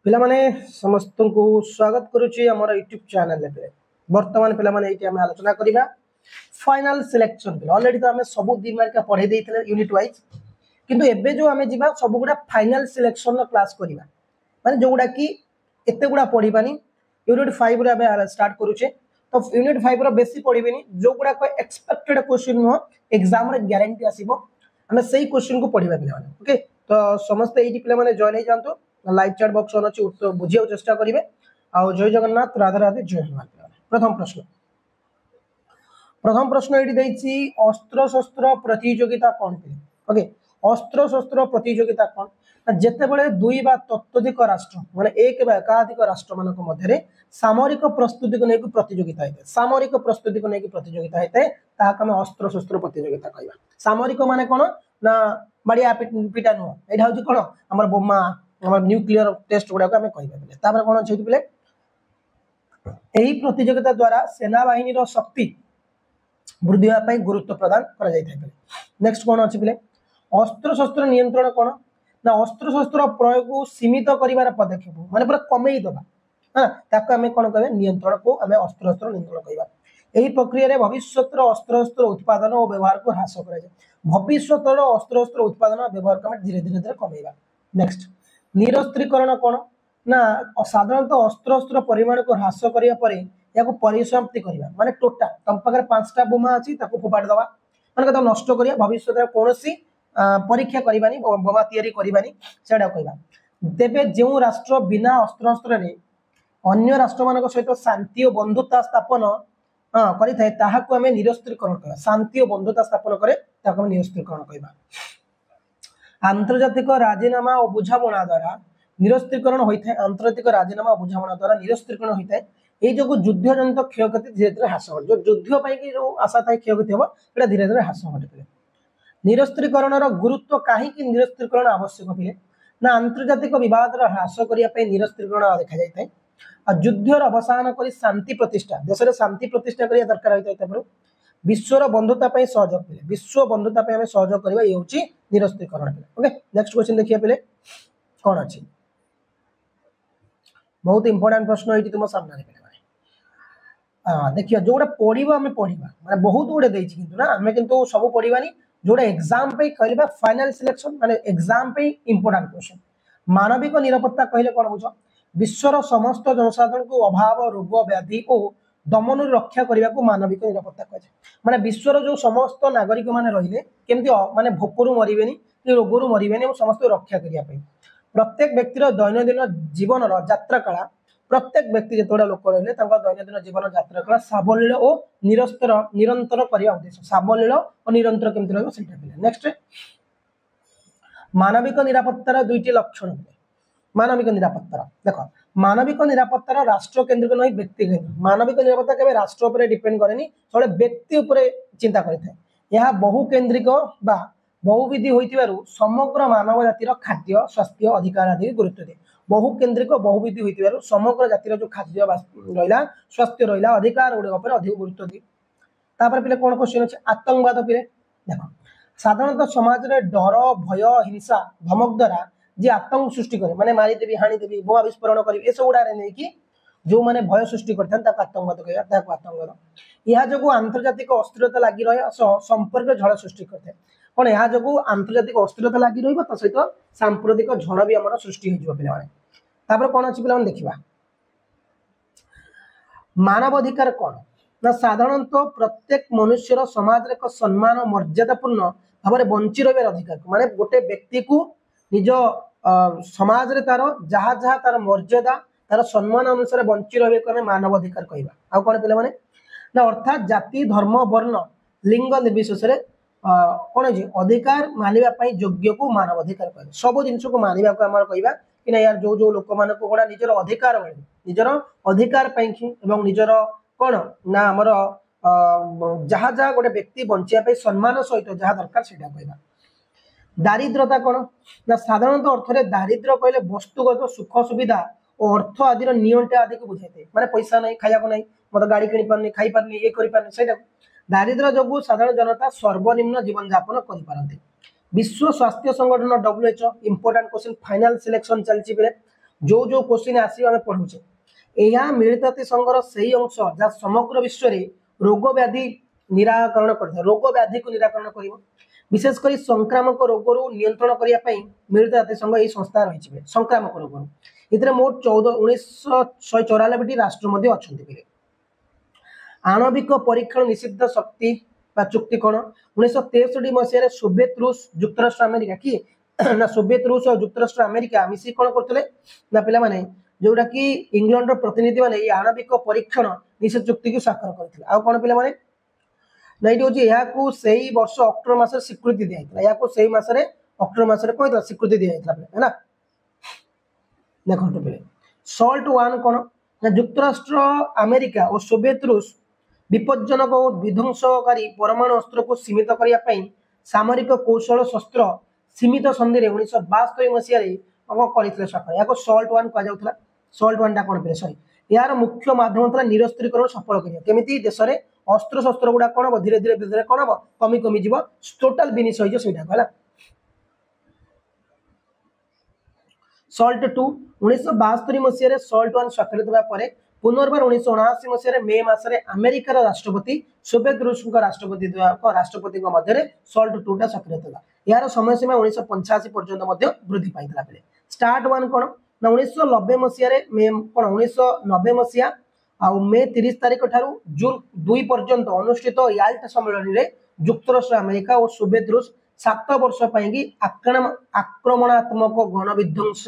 पिला माने समस्त को स्वागत करुच्ची आम यूट्यूब चैनल बर्तमान पिला माने आम आलोचना करवा फाइनल सिलेक्शन ऑलरेडी तो आम सब दी मार्क पढ़े देते यूनिट वाइज किंतु एबे जो आम जा सब गुड़ा फाइनल सिलेक्शन क्लास करवा माने जो गुड़ा कि एत गुड़ा पढ़ानी यूनिट 5 रे स्टार्ट करुचे तो यूनिट 5 बेसी पढ़ेनि जो गुड़ा एक्सपेक्टेड क्वेश्चन नुह एग्जाम रे ग्यारंटी आसीबो आम से क्वेश्चन को पढ़ा पे ओके तो समस्ते ये पे जॉइन हो जातु लाइव चैट बॉक्स ऑन अच्छी बुझे चेष्टा करेंगे आउ जय जगन्नाथ राधे राधे जय हनुमान। प्रथम प्रश्न ये अस्त्र शस्त्र प्रतियोगिता कौन थी ओके अस्त्र शस्त्र प्रतियोगिता कौन जिते बड़े दुई बा तत्वधिक राष्ट्र माने एक बा एकाधिक राष्ट्र मान मध्य सामरिक प्रस्तुति को लेकिन प्रतियोगिता होता है सामरिक प्रस्तुति को लेकिन प्रतियोगिता होता है ताकि आम अस्त्र शस्त्र प्रतियोगिता कहवा सामरिक माने कौन ना बाड़िया पिटा नुह यहाँ हूँ कौन आम बोमा न्यूक्लियर टेस्ट गुड़ाक कह कौन अच्छे पे यही प्रतियोगिता द्वारा सेना बाहिनी शक्ति वृद्धि होगापी गुरुत्व प्रदान कर नेक्स्ट कौन अच्छे पे अस्त्र शस्त्र नियंत्रण कौन ना अस्त्र शस्त्र प्रयोग को सीमित कर पदक्षेप माने पूरा कमे दबा हाँ ताको आम कौन कह नियंत्रण को आम अस्त्र शस्त्र नियंत्रण कहवा यही प्रक्रिया भविष्य अस्त्र शस्त्र उत्पादन और व्यवहार को ह्रास कर भविष्य अस्त्र शस्त्र उत्पादन और व्यवहार को धीरे धीरे कमेगा। नेक्स्ट निरस्त्रीकरण कौन ना साधारणतः अस्त्र शस्त्र परिमाण को ह्रास करने परिसमाप्ति करवा माने टोटा तुम पाखे 5टा बोमा अच्छी फोपाड़ी दवा मैंने नष्ट करिया भविष्य कौन परीक्षा करवानी बोमा तैयारी करवानी से कहवा तेरे जो राष्ट्र बिना अस्त्र शस्त्र अन्य राष्ट्र मान सहित शांति और बंधुता स्थापन करें निरस्त्रीकरण कह शांति और बंधुता स्थापन करे निरस्त्रीकरण कहवा आंतर्जातिक राजीनामा और बुझामणा द्वारा निरस्त्रीकरण होता है आंतर्जातिक राजीनामा और बुझामणा द्वारा निरस्त्रीकरण होता है ये जो युद्ध जनित क्षयक्षति धीरे धीरे ह्रास हो जो युद्ध पाई जो आशा था क्षयक्षति हम ये धीरे धीरे ह्रास घटे निरस्त्रीकरण गुरुत्व कहीं निरस्त्रीकरण आवश्यक पे ना आंतर्जातिक विवाद ह्रास करने निरस्त्रीकरण देखा जाए युद्धर अवसान कर शांति प्रतिष्ठा देश में शांति प्रतिष्ठा करने दरकार होता है विश्वर बंधुता सहयोग पे विश्व बंधुता सहयोग करवा ये हूँ निरस्त्रीकरण पे ओके नेक्स्ट क्वेश्चन देखिए पे कौन अच्छी बहुत इंपोर्टेंट प्रश्न ये तुम सामने देखिए जो पढ़ा आम पढ़ा मैं बहुत गुड़े कि ना आम कि सब पढ़ानी जोड़ा एग्जाम पे कहले फाइनल सिलेक्शन माने एग्जाम पे इंपोर्टेंट क्वेश्चन मानविक निरापत्ता कहले कौन बुझ विश्वर समस्त जनसाधारण को अभाव रोग व्याधि और दमन रक्षा करने को मानविक निरापत्ता कह माने विश्वर जो समस्त नागरिक माने रहिले केमती माने भोकरू मरबेनी कि रोगरू मरबेनी समस्त रक्षा करने प्रत्येक व्यक्तिर दैनंदिन जीवन यात्रा कला प्रत्येक व्यक्ति जिते लोक रही दैनंदिन जीवन यात्रा कला सावलील और निरंतर करने उद्देश्य सावलील और निरंतर केमती रहा नेक्स्ट मानविक निरापत्तार दुईटी लक्षण मानविक निरापत्तार देख मानविक निरापत्तार राष्ट्र केन्द्रिक नहीं व्यक्ति केन्द्रिक मानविक निरापत्ता केवल राष्ट्र पर डिपेंड करेनी सब व्यक्ति उपर चिंता करता है बहु केन्द्रिक बहुविधि होइतिबारु समग्र मानव जातिर खाद्य स्वास्थ्य अधिकार आदि गुरुत्व दिए बहु केन्द्रिक बहुविधि होइतिबारु समग्र जातिर जो खाद्य रहा स्वास्थ्य रहा अधिकार गुड़िक अधिक गुरुत्व दिए तापर पे कौन क्वेश्चन अच्छे आतंकवाद पे देख साधारणतः समाज में डर भय हिंसा धमक द्वारा जी आतंक सृष्टि करे माने मारिदेवी हाणीदेवी बोमा विस्फोरण करेंगे ये सब गुड़ा नहीं जो मैंने भय सृष्टि करते आतंकवाद कहते आतंकवाद यह जो आंतर्जातिक अस्थिरता लगी रहे संपर्क झड़ सृष्टि करते कौन यह जो आंतर्जातिक अस्थिरता लगी रही सहित सांप्रतिक झड़ भी आम सृष्टि हो कौन अच्छी पे देखा मानवाधिकार कौन ना साधारणतः प्रत्येक मनुष्यर समाज एक सम्मान मर्यादापूर्ण भाव में बंची रही अधिकार माने गोटे व्यक्ति को निज समाज रे तार जहाँ जहाँ तार मर्यादा तार सम्मान अनुसार बंची रही मानवाधिकार कहवा कौन पे ना अर्थात जाति धर्म वर्ण लिंग निर्विशेष कौन है अधिकार मानवाई योग्य को मानवाधिकार कह सब जिन को मानवा कहवा कि यार जो जो लोक मान गुड़ा निजर अधिकार मिले निजर अधिकार निजर कौन ना आमर जहाँ जहाँ गोटे व्यक्ति बचाई सम्मान सहित जहाँ दरकार से कहवा दारिद्रता कौन ना साधारणतः अर्थ में दारिद्र्य कहले वस्तुगत सुख सुविधा और अर्थ आदि नियंटा आदि को बुझाई माने पैसा नहीं खाया नहीं मतलब गाड़ी किणी पारनी खाई पारनी ये करि पारनी सेटा दारिद्र्य जो साधारण जनता सर्वनिम्न जीवन यापन करि विश्व स्वास्थ्य संगठन WHO important question final selection चलती जो जो क्वेश्चन आसी आम पढ़ुचे यह मिलित जातिसंघर से अंश जहाँ समग्र विश्व में रोग व्याधि निराकरण कर रोग व्याधि को निराकरण कर विशेषकर संक्रामक रोग नियंत्रण करने मिलित जातिसंघ यही संस्था रही संक्रामक रोग ये मोट 1994 राष्ट्र अच्छा आणविक परीक्षण निषिद्ध शक्ति चुक्ति कौन 1963 मसीह सोवियत रूस युक्तराष्ट्र अमेरिका किए ना सोवियत रूस और युक्तराष्ट्र अमेरिका मिसी कौन करते ना पिला माने जोटा कि इंग्लैंड प्रतिनिधि माने आणविक परीक्षण निषेध चुक्ति को स्वाक्षर करथिले आ कोन पिला माने ना ये होची या को सही वर्ष अक्टोबर मास स्वीकृति दिया हैतला या को सही मास रे अक्टोबर मास रे कोइ स्वीकृति दिया हैतला है ना देखो तो पिले सॉल्ट वन कोन ना युक्तराष्ट्र अमेरिका और सोवियत रूस विपज्जनक और विध्वंसकारी परमाणु अस्त्र को सीमित करने सामरिक कौशल शस्त्र सीमित संधि 1972 मसीह या सॉल्ट वन कहुला सॉल्ट वन टा कौन पे सॉरी यार मुख्य माध्यम था निरस्त्रीकरण सफल करमी देश में अस्त्र शस्त्र गुड़ा कौन हम धीरे धीरे धीरे कौन हम कमी कमी जीव टोटाल बिनिश होगा सॉल्ट टू 1972 मसीह सॉल्ट वन स्वाक्षरित होगा पुनर्बार 1979 मसीह मे मसरे अमेरिकार राष्ट्रपति सोवियत रूस राष्ट्रपति मध्य सॉल्ट टू टा स्वाक्षरित होगा यार समय सीमा 1985 पर्यंत वृद्धि पाई स्टार्ट वन कौन ना 1990 मसीह मे कौन 1990 मसीहा आ मे 30 तारीख ठारू जून 2 पर्यंत अनुष्ठित याल्टा सम्मेलन में युक्तराष्ट्र अमेरिका और सोवियत रूस 7 वर्ष आक्रमणात्मक गण विध्वंस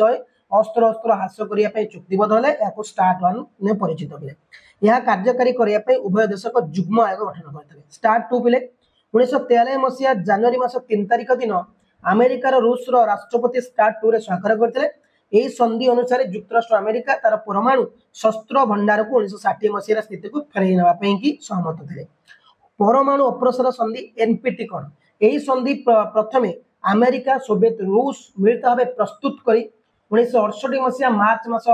अस्त्र अस्त्र ह्रास करने चुक्तिबद्ध है स्टार्ट वन ने परिचित हुए यह कार्यकारी करने उभय देश को जुग्म आयोग गठन करते स्टार्ट टू पिले 1993 मसीहा जनवरी मास 3 तारीख दिन अमेरिकार रूस राष्ट्रपति स्टार्ट टू रे स्वाक्षर करते यही संधि अनुसार युक्तराष्ट्र अमेरिका तार परमाणु शस्त्र भंडार को 1960 मसीह स्थिति को फेरई नापी सहमत थे परमाणु अप्रसार संधि एनपीटी कौन यही संधि प्रथमे अमेरिका सोवियत रूस मिलित भाव प्रस्तुत कर 1968 मसीहा मार्च मास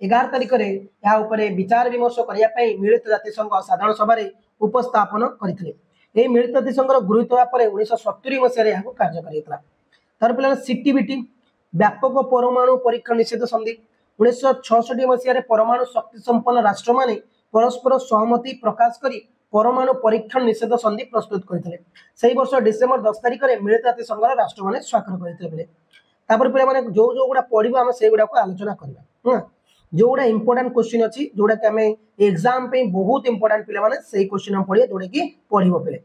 11 तारीख में विचार विमर्श करने मिलित जातिसंघ साधारण सभा उपस्थापन करते मिलित जातिसंघ गृहीत होगा 1970 मसीह कार्यकारी तार पे सीटीबीटी व्यापक परमाणु परीक्षण निषेध संधि 1966 मसीह परमाणु शक्ति संपन्न राष्ट्र माने परस्पर सहमति प्रकाश करी परमाणु परीक्षण निषेध संधि प्रस्तुत करते वर्ष डिसेम्बर 10 तारीख में मिलित जातिसंघ राष्ट्र मैंने स्वाक्षर करते पे मैंने जो जो गुड़ा पढ़ा आम से गुड़ा आलोचना करवा जो गुड़ा इंपोर्टाट क्वेश्चन अच्छी जोटा कि आम एग्जाम पे बहुत इंपोर्टाट पे से क्वेश्चन हम पढ़िए जोटा कि पढ़ पे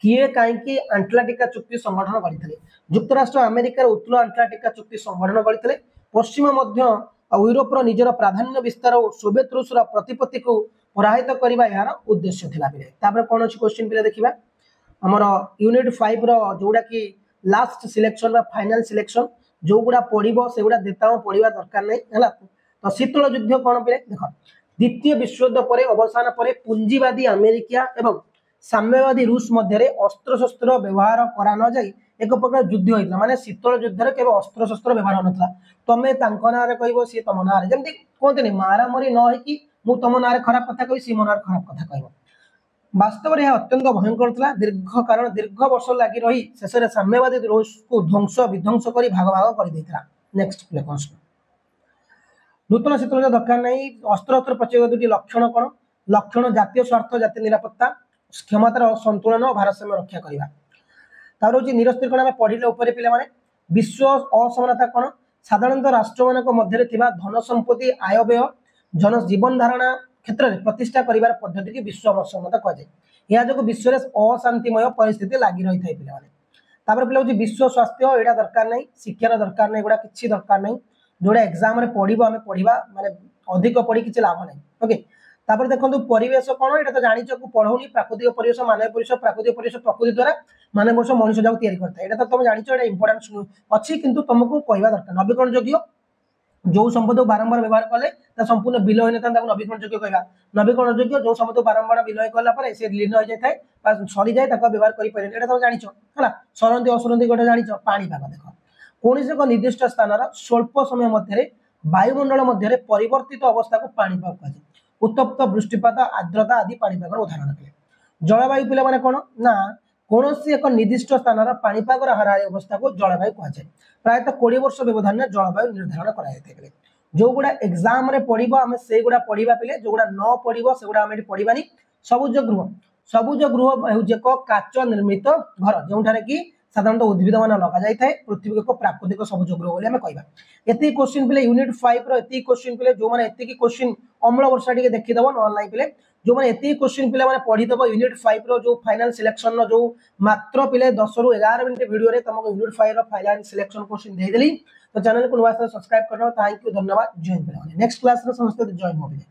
किए कहीं आंटार्कटिका चुक्ति संगठन करते युक्तराष्ट्र अमेरिकार उत्तल आंटार्कटिका चुक्ति संगठन करते पश्चिम मध्य यूरोप निजर प्राधान्य विस्तार और सोवियत रूस प्रतिपत्ति को प्रभावित करने यार उद्देश्य था कौन अच्छी क्वेश्चन पे देखा आमर यूनिट 5 जोड़ा कि लास्ट सिलेक्शन फाइनल सिलेक्शन जो गुड़ा पढ़ो से गुड़ा देता पढ़ा दरकार नहीं है तो शीतल युद्ध कौन पे देख द्वितीय विश्वयुद्ध पर अवसान पर पुंजीवादी अमेरिका एवं साम्यवादी रूस मध्य अस्त्र शस्त्र व्यवहार करा न जाई एक प्रकार युद्ध होता माने शीतल युद्ध में केवल अस्त्र शस्त्र व्यवहार होता तुम्हें ना कह सी तुम ना जमी कहते मारामारी न हो तुम ना खराब कथा कह सी मो ना खराब कथा कह वास्तव में यह अत्यंत भयंकर था दीर्घ वर्ष लगी रही शेष में साम्यवादी रूस को ध्वंस विध्वंस कर भाग भाग कर नेक्स्ट प्रश्न नूतन शीतल दरकार नहीं अस्त्र अस्त्र प्रचय दुटी लक्षण कौन लक्षण जातीय स्वार्थ जातीय निरापत्ता क्षमतार असंतुलन और भारसाम्य रक्षा करवा तार हूँ निरस्त्रीकरण आम पढ़ले उपर पे विश्व असमानता कौन साधारणतः राष्ट्र मान मध्य धन संपत्ति आय व्यय जन जीवन धारणा क्षेत्र में प्रतिष्ठा कर पद्धति की विश्व असमानता कहुए यह जो विश्व में अशांतिमय परिस्थिति लगी रही है पे पे विश्व स्वास्थ्य यहाँ दरकार नहीं शिक्षार दरकार नहीं गुड़ा किसी दरकार नहीं जोड़ा एग्जाम पढ़ो आम पढ़ा माने अधिक पढ़ी किसी लाभ नहीं ओके तापर देखो परिवेश कौन ये तो जानी पढ़ौनी प्राकृतिक परिवेश मानव परिवेश प्राकृतिक परिवेश प्रकृति द्वारा मानव वर्ष मनुष्य जाक तैयारी करता है तो तुम जानी इंपोर्टाट अच्छी किंतु तुमको कहवा दरकार नवीकरण योग्य जो संपद को बारंबार व्यवहार कले संपूर्ण विलय होता नवीकरण योग्य कहवा नवीकरण योग्य जो संपद को बारंबार विलय कला से लीन हो जाए सरी जाए व्यवहार कर तुम जानी है सरंती असरंती गोटे जानी पाणीपाग देख कौन एक निर्दिष्ट स्थान स्वल्प समय मध्य वायुमंडल मध्य परिवर्तित अवस्था को पाणीपाग कहुए उत्तप्त वृष्टिपात आर्द्रता आदि पाणीपागर उदाहरण थे जलवायु पे कौन ना कौन सी एक निर्दिष्ट स्थान पाणीपाग हाराहारी अवस्था को जलवायु कहुए प्रायतः 20 वर्ष व्यवधान में जलवायु निर्धारण कर जो गुड़ा एग्जाम रे पढ़िबो आमे से गुड़ा पढ़िबा पिले जो गुड़ा न पढ़िबो से गुड़ा आमे पढ़िबानी सबुज गृह हेउजे एक काच निर्मित घर जोठारे कि साधारणतः उद्भिद मान लगा जाए पृथ्वी एक प्राकृतिक सबुज गृह बोली आमे कहबा एति क्वेश्चन पिले यूनिट 5 रो एति क्वेश्चन पिले जो माने एति क्वेश्चन अम्ल वर्षा टिके देखि दबो न ऑनलाइन पिले जो माने एति क्वेश्चन पिले माने पढ़ी दबो यूनिट 5 रो जो फाइनल सिलेक्शन रो जो मात्र पिले 10 रु 11 मिनिट वीडियो रे तुमको यूनिट 5 रो फाइनल सिलेक्शन क्वेश्चन दे देली तो चैनल को नवा सब्सक्राइब करना थैंक यू धन्यवाद जॉइन करें नेक्स्ट क्लास रे समस्त जॉइन होबे।